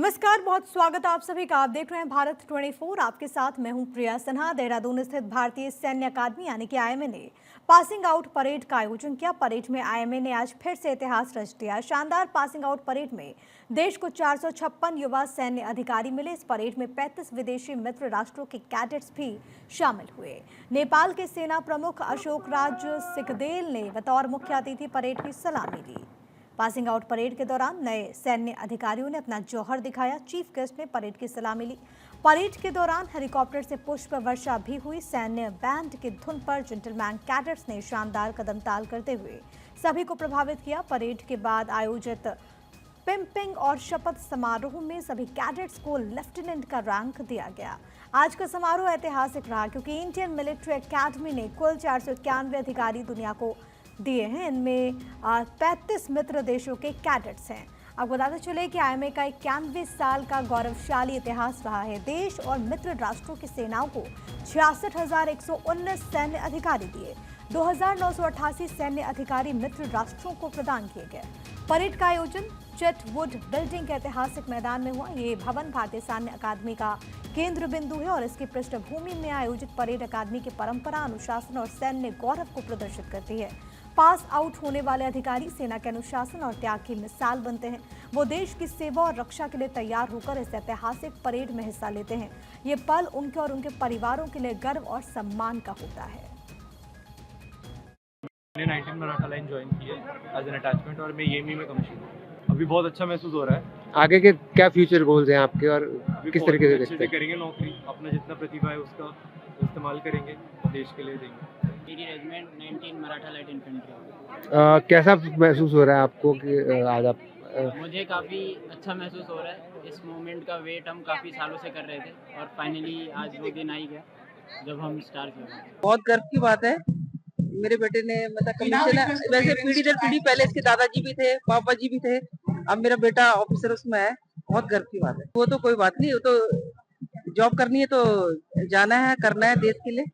नमस्कार, बहुत स्वागत है आप सभी का। आप देख रहे हैं भारत 24। आपके साथ मैं हूं प्रिया सिन्हा। देहरादून स्थित भारतीय सैन्य अकादमी यानी कि आईएमए ने पासिंग आउट परेड का आयोजन किया। परेड में आईएमए ने आज फिर से इतिहास रच दिया। शानदार पासिंग आउट परेड में देश को 456 युवा सैन्य अधिकारी मिले। इस परेड में 35 विदेशी मित्र राष्ट्रों के कैडेट्स भी शामिल हुए। नेपाल के सेना प्रमुख अशोक राज सिकदेल ने बतौर मुख्य अतिथि परेड की सलामी ली। पासिंग आउट परेड के दौरान नए सैन्य अधिकारियों ने अपना जौहर दिखाया। चीफ गेस्ट ने परेड की सलामी ली। परेड के दौरान हेलीकॉप्टर से पुष्प वर्षा भी हुई। सैन्य बैंड की धुन पर जेंटलमैन कैडेट्स ने शानदार कदम ताल करते हुए सभी को प्रभावित किया। परेड के बाद आयोजित पिंपिंग और शपथ समारोह में सभी कैडेट्स को लेफ्टिनेंट का रैंक दिया गया। आज का समारोह ऐतिहासिक रहा क्योंकि इंडियन मिलिट्री एकेडमी ने कुल 491 अधिकारी दुनिया को दिए हैं। इनमें 35 मित्र देशों के कैडेट्स हैं। आपको बताते चले कि आईएमए का 91 साल का गौरवशाली इतिहास रहा है। देश और मित्र राष्ट्रों की सेनाओं को 66,119 सैन्य अधिकारी दिए। 2,988 सैन्य अधिकारी मित्र राष्ट्रों को प्रदान किए गए। परेड का आयोजन चेटवुड बिल्डिंग के ऐतिहासिक मैदान में हुआ। ये भवन भारतीय सैन्य अकादमी का केंद्र बिंदु है और इसकी पृष्ठभूमि में आयोजित परेड अकादमी की परंपरा, अनुशासन और सैन्य गौरव को प्रदर्शित करती है। पास आउट होने वाले अधिकारी सेना के अनुशासन और त्याग की मिसाल बनते हैं। वो देश की सेवा और रक्षा के लिए तैयार होकर इस ऐतिहासिक परेड में हिस्सा लेते हैं। ये पल उनके और उनके परिवारों के लिए गर्व और सम्मान का होता है। मैंने 19 मराठा लाइन ज्वाइन की है एज एन अटैचमेंट और मैं येमी में कमीशन हूँ। अभी बहुत अच्छा महसूस हो रहा है। आगे के क्या फ्यूचर गोल्स हैं आपके और किस तरीके से देखते हैं? करेंगे नौकरी, अपना जितना प्रतिभा है उसका इस्तेमाल करेंगे और देश के लिए देंगे। मेरी रेजिमेंट 19 मराठा लाइट इन्फेंट्री। कैसा महसूस हो रहा है आपको कि आज आप मुझे काफ़ी अच्छा महसूस हो रहा है। इस मोमेंट का वेट हम काफ़ी सालों से कर रहे थे और फाइनली आज वो दिन आ ही गया जब हम स्टार्ट किए। बहुत गर्व की बात है। मेरे बेटे ने मतलब कमीशन, वैसे पीढ़ी दर पीढ़ी पहले इसके दादाजी भी थे, पापा जी भी थे, अब मेरा बेटा ऑफिसर उसमें है। बहुत गर्व की बात है। वो तो कोई बात नहीं, वो तो जॉब करनी है तो जाना है, करना है देश के लिए।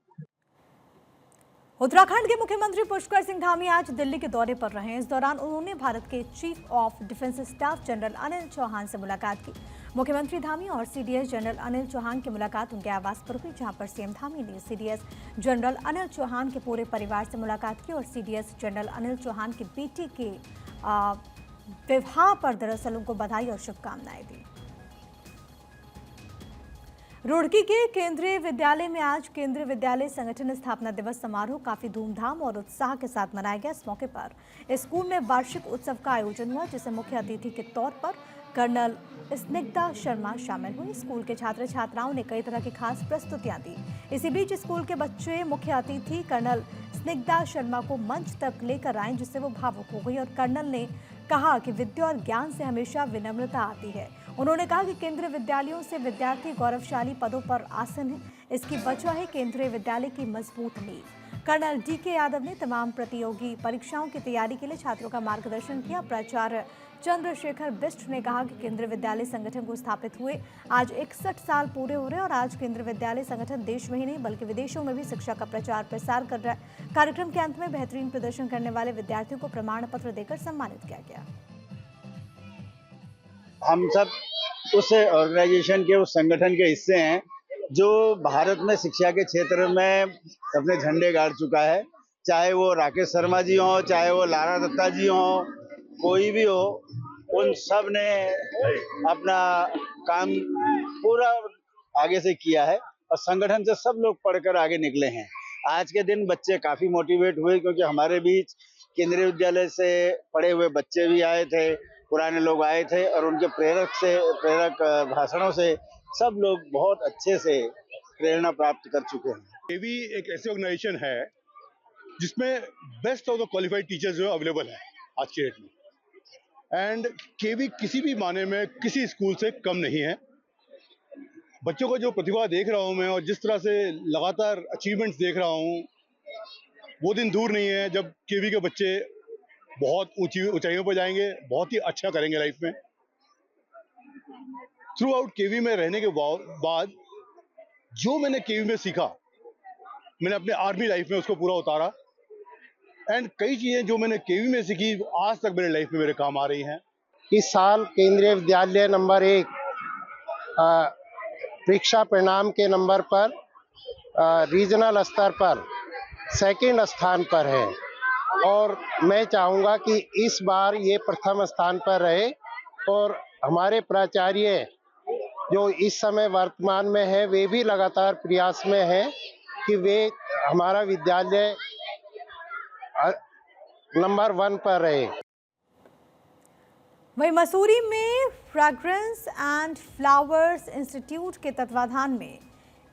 उत्तराखंड के मुख्यमंत्री पुष्कर सिंह धामी आज दिल्ली के दौरे पर रहे। इस दौरान उन्होंने भारत के chief of defence staff general Anil Chauhan से मुलाकात की। मुख्यमंत्री धामी और सीडीएस जनरल अनिल चौहान की मुलाकात उनके आवास पर हुई, जहां पर सीएम धामी ने सीडीएस जनरल अनिल चौहान के पूरे परिवार से मुलाकात की और सीडीएस जनरल अनिल चौहान की बेटी के विवाह पर दरअसल उनको बधाई और शुभकामनाएं दी। रुड़की के केंद्रीय विद्यालय में आज केंद्रीय विद्यालय संगठन स्थापना दिवस समारोह काफी धूमधाम और उत्साह के साथ मनाया गया। इस मौके पर स्कूल में वार्षिक उत्सव का आयोजन हुआ, जिसे मुख्य अतिथि के तौर पर कर्नल स्निग्धा शर्मा शामिल हुई। स्कूल के छात्र छात्राओं ने कई तरह की खास प्रस्तुतियां दी। इसी बीच स्कूल के बच्चे मुख्य अतिथि कर्नल स्निग्धा शर्मा को मंच तक लेकर आए, जिससे वो भावुक हो गई और कर्नल ने कहा कि विद्या और ज्ञान से हमेशा विनम्रता आती है। उन्होंने कहा कि केंद्रीय विद्यालयों से विद्यार्थी गौरवशाली पदों पर आसीन है। इसकी वजह है केंद्रीय विद्यालय की मजबूत नींव। कर्नल डीके यादव ने तमाम प्रतियोगी परीक्षाओं की तैयारी के लिए छात्रों का मार्गदर्शन किया। प्राचार्य चंद्रशेखर बिष्ट ने कहा कि केंद्रीय विद्यालय संगठन को स्थापित हुए आज 61 साल पूरे हो रहे हैं और आज केंद्रीय विद्यालय संगठन देश में ही नहीं बल्कि विदेशों में भी शिक्षा का प्रचार प्रसार कर रहा है। कार्यक्रम के अंत में बेहतरीन प्रदर्शन करने वाले विद्यार्थियों को प्रमाण पत्र देकर सम्मानित किया गया। हम सब उस ऑर्गेनाइजेशन के, उस संगठन के हिस्से हैं जो भारत में शिक्षा के क्षेत्र में अपने झंडे गाड़ चुका है। चाहे वो राकेश शर्मा जी हों, चाहे वो लारा दत्ता जी हों, कोई भी हो, उन सब ने अपना काम पूरा आगे से किया है और संगठन से सब लोग पढ़कर आगे निकले हैं। आज के दिन बच्चे काफी मोटिवेट हुए क्योंकि हमारे बीच केंद्रीय विद्यालय से पढ़े हुए बच्चे भी आए थे, पुराने लोग आए थे और उनके प्रेरक भाषणों से सब लोग बहुत अच्छे से प्रेरणा प्राप्त कर चुके हैं। केवी एक ऐसी ऑर्गेनाइजेशन है जिसमें best of the qualified teachers जो अवेलेबल है आज के डेट में, एंड केवी किसी भी माने में किसी स्कूल से कम नहीं है। बच्चों को जो प्रतिभा देख रहा हूं मैं और जिस तरह से लगातार अचीवमेंट्स देख रहा हूं, वो दिन दूर नहीं है जब केवी के बच्चे बहुत ऊंची ऊंचाइयों पर जाएंगे, बहुत ही अच्छा करेंगे लाइफ में। थ्रू आउट केवी में रहने के बाद जो मैंने केवी में सीखा, मैंने अपने आर्मी लाइफ में उसको पूरा उतारा एंड कई चीजें जो मैंने केवी में सीखी आज तक मेरे लाइफ में मेरे काम आ रही हैं। इस साल केंद्रीय विद्यालय नंबर 1 परीक्षा परिणाम के नंबर पर रीजनल स्तर पर सेकंड स्थान पर है और मैं चाहूँगा कि इस बार ये प्रथम स्थान पर रहे और हमारे प्राचार्य जो इस समय वर्तमान में है वे भी लगातार प्रयास में हैं कि वे हमारा विद्यालय नंबर 1 पर रहे। वहीं मसूरी में फ्रेग्रेंस एंड फ्लावर्स इंस्टीट्यूट के तत्वाधान में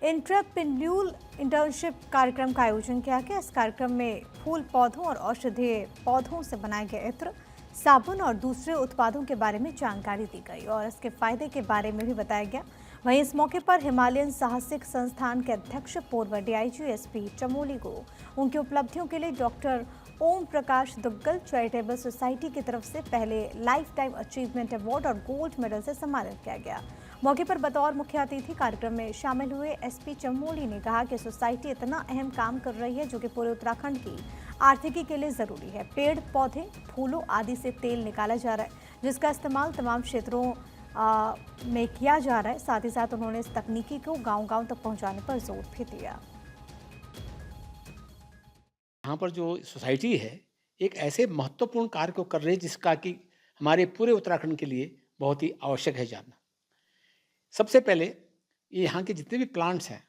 इंटरप्रेन्योर इंटर्नशिप कार्यक्रम का आयोजन किया गया। इस कार्यक्रम में फूल पौधों और औषधीय पौधों से बनाए गए इत्र, साबुन और दूसरे उत्पादों के बारे में जानकारी दी गई और इसके फायदे के बारे में भी बताया गया। वहीं इस मौके पर हिमालयन साहसिक संस्थान के अध्यक्ष पूर्व डीआईजी एसपी चमोली को उनकी उपलब्धियों के लिए doctor Om Prakash Duggal charitable society की तरफ से पहले लाइफ टाइम अचीवमेंट अवार्ड और गोल्ड मेडल से सम्मानित किया गया। मौके पर बतौर मुख्य अतिथि कार्यक्रम में शामिल हुए एसपी चमोली ने कहा कि सोसाइटी इतना अहम काम कर रही है जो कि पूरे उत्तराखंड की आर्थिकी के लिए ज़रूरी है। पेड़ पौधे फूलों आदि से तेल निकाला जा रहा है जिसका इस्तेमाल तमाम क्षेत्रों में किया जा रहा है। साथ ही साथ उन्होंने इस तकनीकी को गांव-गांव तक पहुंचाने पर जोर भी दिया। यहाँ पर जो सोसाइटी है एक ऐसे महत्वपूर्ण कार्य को कर रही है जिसका कि हमारे पूरे उत्तराखंड के लिए बहुत ही आवश्यक है जानना। सबसे पहले ये यहाँ के जितने भी प्लांट्स हैं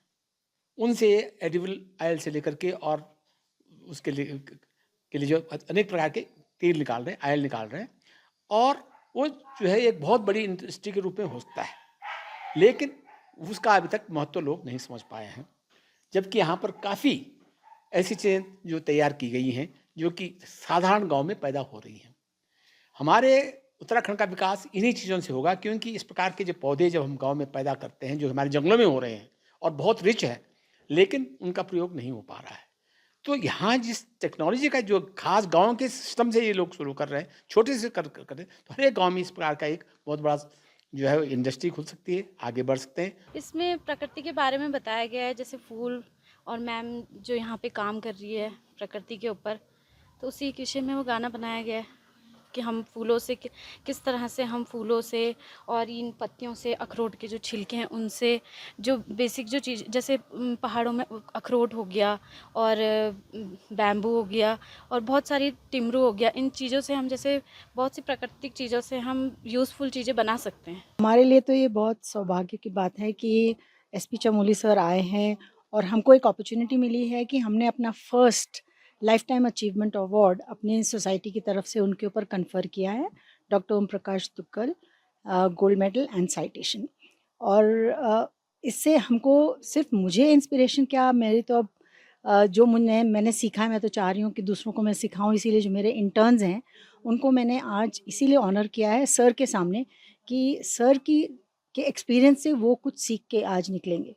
उनसे एडिबल ऑयल से लेकर के और उसके लिए जो अनेक प्रकार के तेल निकाल रहे हैं, ऑयल निकाल रहे हैं और वो जो है एक बहुत बड़ी इंडस्ट्री के रूप में हो सकता है, लेकिन उसका अभी तक महत्व लोग नहीं समझ पाए हैं। जबकि यहाँ पर काफ़ी ऐसी चीज़ें जो तैयार की गई हैं जो कि साधारण गांव में पैदा हो रही हैं। हमारे उत्तराखंड का विकास इन्हीं चीज़ों से होगा क्योंकि इस प्रकार के जो पौधे जब हम गांव में पैदा करते हैं जो हमारे जंगलों में हो रहे हैं और बहुत रिच है लेकिन उनका प्रयोग नहीं हो पा रहा है। तो यहाँ जिस टेक्नोलॉजी का जो खास गांव के सिस्टम से ये लोग शुरू कर रहे हैं, छोटे से कर रहे हैं, तो हर एक गाँव में इस प्रकार का एक बहुत बड़ा जो है इंडस्ट्री खुल सकती है, आगे बढ़ सकते हैं। इसमें प्रकृति के बारे में बताया गया है, जैसे फूल और मैम जो यहाँ पे काम कर रही है प्रकृति के ऊपर, तो उसी विषय में वो गाना बनाया गया है कि हम फूलों से किस तरह से हम फूलों से और इन पत्तियों से, अखरोट के जो छिलके हैं उनसे, जो बेसिक जो चीज़ जैसे पहाड़ों में अखरोट हो गया और बैम्बू हो गया और बहुत सारी टिमरू हो गया, इन चीज़ों से हम जैसे बहुत सी प्राकृतिक चीज़ों से हम यूज़फुल चीज़ें बना सकते हैं। हमारे लिए तो ये बहुत सौभाग्य की बात है कि एसपी चमोली सर आए हैं और हमको एक अपॉर्चुनिटी मिली है कि हमने अपना first lifetime achievement award अपनी सोसाइटी की तरफ से उनके ऊपर कन्फर किया है, doctor Om Prakash Duggal gold medal and citation. और इससे हमको सिर्फ मुझे इंस्पिरेशन क्या, मेरी तो अब जो मैंने सीखा है मैं तो चाह रही हूँ कि दूसरों को मैं सिखाऊं, इसीलिए जो मेरे इंटर्न्स हैं उनको मैंने आज इसीलिए ऑनर किया है सर के सामने कि सर के एक्सपीरियंस से वो कुछ सीख के आज निकलेंगे।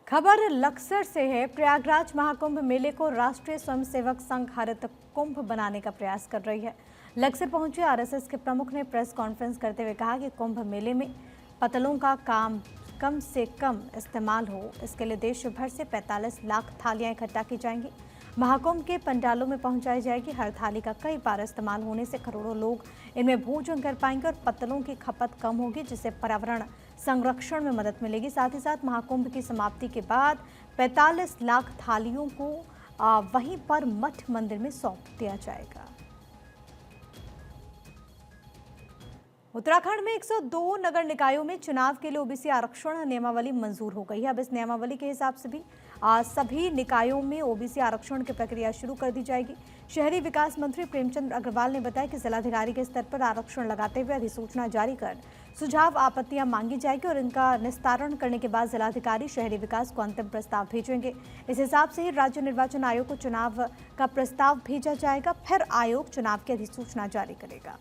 खबर लक्सर से है। प्रयागराज महाकुंभ मेले को राष्ट्रीय स्वयंसेवक संघ हरित कुंभ बनाने का प्रयास कर रही है। लक्सर पहुंचे आरएसएस के प्रमुख ने प्रेस कॉन्फ्रेंस करते हुए कहा कि कुंभ मेले में पतलों का कम से कम इस्तेमाल हो, इसके लिए देश भर से 45 लाख थालियां इकट्ठा की जाएंगी। महाकुंभ के पंडालों में पहुंचाई जाएगी। हर थाली का कई बार इस्तेमाल होने से करोड़ों लोग इनमें भोजन कर पाएंगे और पत्तलों की खपत कम होगी, जिससे पर्यावरण संरक्षण में मदद मिलेगी। साथ ही साथ महाकुंभ की समाप्ति के बाद 45 लाख थालियों को वहीं पर मठ मंदिर में सौंप दिया जाएगा। उत्तराखंड में 102 नगर निकायों में चुनाव के लिए ओबीसी आरक्षण नियमावली मंजूर हो गई है। अब इस नियमावली के हिसाब से भी सभी निकायों में ओबीसी आरक्षण की प्रक्रिया शुरू कर दी जाएगी। शहरी विकास मंत्री प्रेमचंद अग्रवाल ने बताया कि जिलाधिकारी के स्तर पर आरक्षण लगाते हुए अधिसूचना जारी कर सुझाव आपत्तियां मांगी जाएगी और इनका निस्तारण करने के बाद जिलाधिकारी शहरी विकास को अंतिम प्रस्ताव भेजेंगे। इस हिसाब से ही राज्य निर्वाचन आयोग को चुनाव का प्रस्ताव भेजा जाएगा, फिर आयोग चुनाव की अधिसूचना जारी करेगा।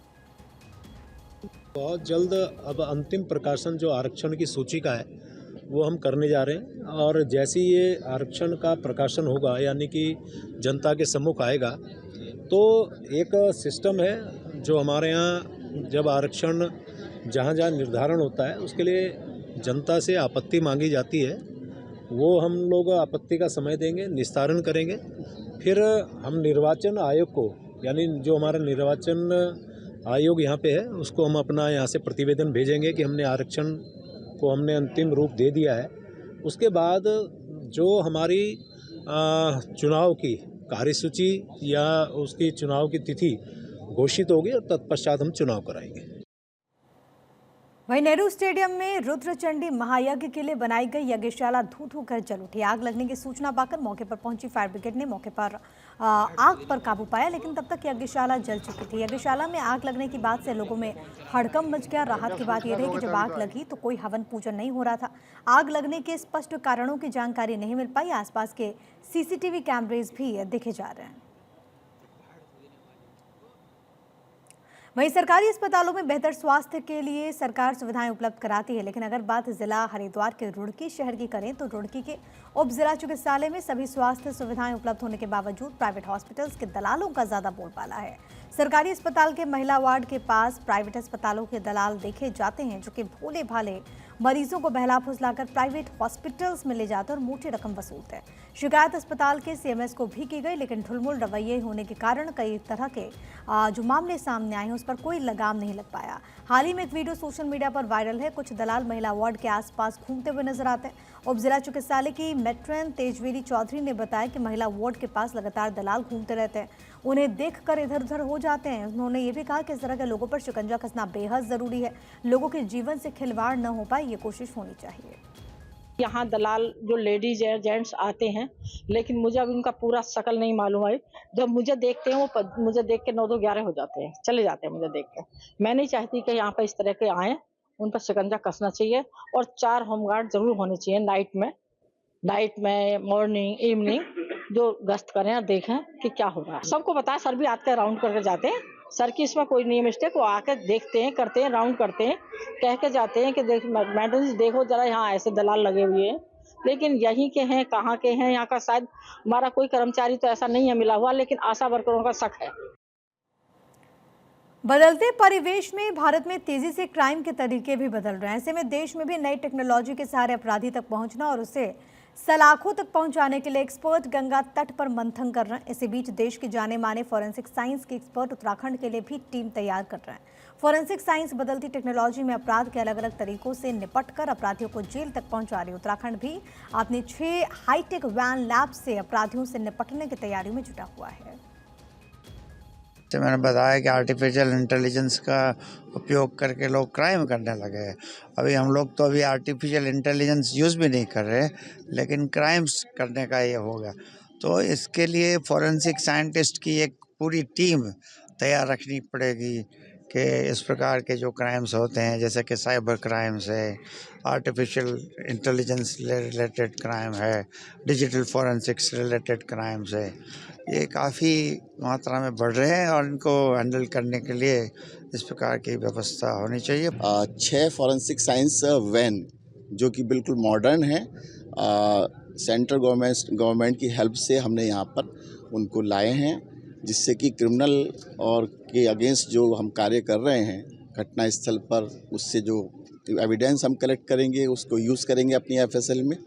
बहुत जल्द अब अंतिम प्रकाशन जो आरक्षण की सूची का है वो हम करने जा रहे हैं और जैसे ये आरक्षण का प्रकाशन होगा यानी कि जनता के सम्मुख आएगा तो एक सिस्टम है जो हमारे यहाँ जब आरक्षण जहाँ जहाँ निर्धारण होता है उसके लिए जनता से आपत्ति मांगी जाती है, वो हम लोग आपत्ति का समय देंगे, निस्तारण करेंगे। फिर हम निर्वाचन आयोग को यानी जो हमारा निर्वाचन आयोग यहाँ पे है, उसको हम अपना यहाँ से प्रतिवेदन भेजेंगे कि हमने आरक्षण को हमने अंतिम रूप दे दिया है। उसके बाद जो हमारी चुनाव की कार्यसूची या उसकी चुनाव की तिथि घोषित होगी और तत्पश्चात हम चुनाव कराएंगे। वहीं नेहरू स्टेडियम में रुद्रचंडी महायज्ञ के लिए बनाई गई यज्ञशाला धू धू कर जल उठी। आग लगने की सूचना पाकर मौके पर पहुंची फायर ब्रिगेड ने मौके पर आग पर काबू पाया, लेकिन तब तक यज्ञशाला जल चुकी थी। यज्ञशाला में आग लगने की बात से लोगों में हड़कंप मच गया। राहत की बात यह रही कि जब आग लगी तो कोई हवन पूजन नहीं हो रहा था। आग लगने के स्पष्ट कारणों की जानकारी नहीं मिल पाई। आसपास के सीसीटीवी कैमरेज भी देखे जा रहे हैं। वहीं सरकारी अस्पतालों में बेहतर स्वास्थ्य के लिए सरकार सुविधाएं उपलब्ध कराती है, लेकिन अगर बात जिला हरिद्वार के रुड़की शहर की करें तो रुड़की के उप जिला चिकित्सालय में सभी स्वास्थ्य सुविधाएं उपलब्ध होने के बावजूद प्राइवेट हॉस्पिटल्स के दलालों का ज्यादा बोलबाला है। सरकारी अस्पताल के महिला वार्ड के पास प्राइवेट अस्पतालों के दलाल देखे जाते हैं, जो कि भोले भाले मरीजों को बहला फुसलाकर प्राइवेट हॉस्पिटल्स में ले जाते और मोटी रकम वसूलते हैं। शिकायत अस्पताल के सीएमएस को भी की गई, लेकिन ढुलमुल रवैये होने के कारण कई तरह के जो मामले सामने आए हैं उस पर कोई लगाम नहीं लग पाया। हाल ही में एक वीडियो सोशल मीडिया पर वायरल है। कुछ दलाल महिला वार्ड के आसपास घूमते हुए नजर आते हैं। उप जिला चिकित्सालय की मेट्रन तेजवीरी चौधरी ने बताया कि महिला वार्ड के पास लगातार दलाल घूमते रहते हैं, उन्हें देखकर इधर उधर हो जाते हैं। उन्होंने ये भी कहा कि इस तरह के लोगों पर शिकंजा कसना बेहद जरूरी है। लोगों के जीवन से खिलवाड़ न हो पाए, ये कोशिश होनी चाहिए। यहाँ दलाल जो लेडीज है जेंट्स आते हैं, लेकिन मुझे अभी उनका पूरा शकल नहीं मालूम है। जब मुझे देखते हैं वो मुझे देख के 9-2-11 हो जाते हैं, चले जाते हैं मुझे देख के। मैं नहीं चाहती कि यहाँ पर इस तरह के आए, उन पर शिकंजा कसना चाहिए और 4 होमगार्ड जरूर होने चाहिए नाइट में मॉर्निंग इवनिंग, जो गश्त करें और देखें कि क्या हो रहा है। सबको पता है, सर भी आकर राउंड करके जाते हैं। सर की इसमें कोई नहीं मिस्टेक, वो आकर देखते हैं, करते हैं, राउंड करते हैं, कह के जाते हैं कि देख मैडम जी देखो जरा यहाँ ऐसे दलाल लगे हुए हैं। लेकिन यहीं के हैं, कहाँ के हैं, यहाँ का शायद हमारा कोई कर्मचारी तो ऐसा नहीं है मिला हुआ, लेकिन आशा वर्करों का शक है। बदलते परिवेश में भारत में तेजी से क्राइम के तरीके भी बदल रहे हैं। ऐसे में देश में भी नई टेक्नोलॉजी के सहारे अपराधी तक पहुंचना और उसे सलाखों तक पहुंचाने के लिए एक्सपर्ट गंगा तट पर मंथन कर रहे हैं। इसी बीच देश के जाने माने फॉरेंसिक साइंस के एक्सपर्ट उत्तराखंड के लिए भी टीम तैयार कर रहे हैं। फॉरेंसिक साइंस बदलती टेक्नोलॉजी में अपराध के अलग अलग तरीकों से निपटकर अपराधियों को जेल तक पहुंचा रही है। उत्तराखंड भी अपने 6 हाईटेक वैन लैब से अपराधियों से निपटने की तैयारियों में जुटा हुआ है। मैंने बताया कि आर्टिफिशियल इंटेलिजेंस का उपयोग करके लोग क्राइम करने लगे हैं। अभी हम लोग तो आर्टिफिशियल इंटेलिजेंस यूज़ भी नहीं कर रहे, लेकिन क्राइम्स करने का ये होगा। तो इसके लिए फॉरेंसिक साइंटिस्ट की एक पूरी टीम तैयार रखनी पड़ेगी कि इस प्रकार के जो क्राइम्स होते हैं, जैसे कि साइबर क्राइम्स है, आर्टिफिशियल इंटेलिजेंस रिलेटेड क्राइम है, डिजिटल फॉरेंसिक्स रिलेटेड क्राइम्स है, ये काफ़ी मात्रा में बढ़ रहे हैं और इनको हैंडल करने के लिए इस प्रकार की व्यवस्था होनी चाहिए। 6 फॉरेंसिक साइंस वैन जो कि बिल्कुल मॉडर्न है, सेंट्रल गवर्नमेंट की हेल्प से हमने यहाँ पर उनको लाए हैं, जिससे कि क्रिमिनल और के अगेंस्ट जो हम कार्य कर रहे हैं घटना स्थल पर, उससे जो एविडेंस हम कलेक्ट करेंगे उसको यूज़ करेंगे अपनी FSL में।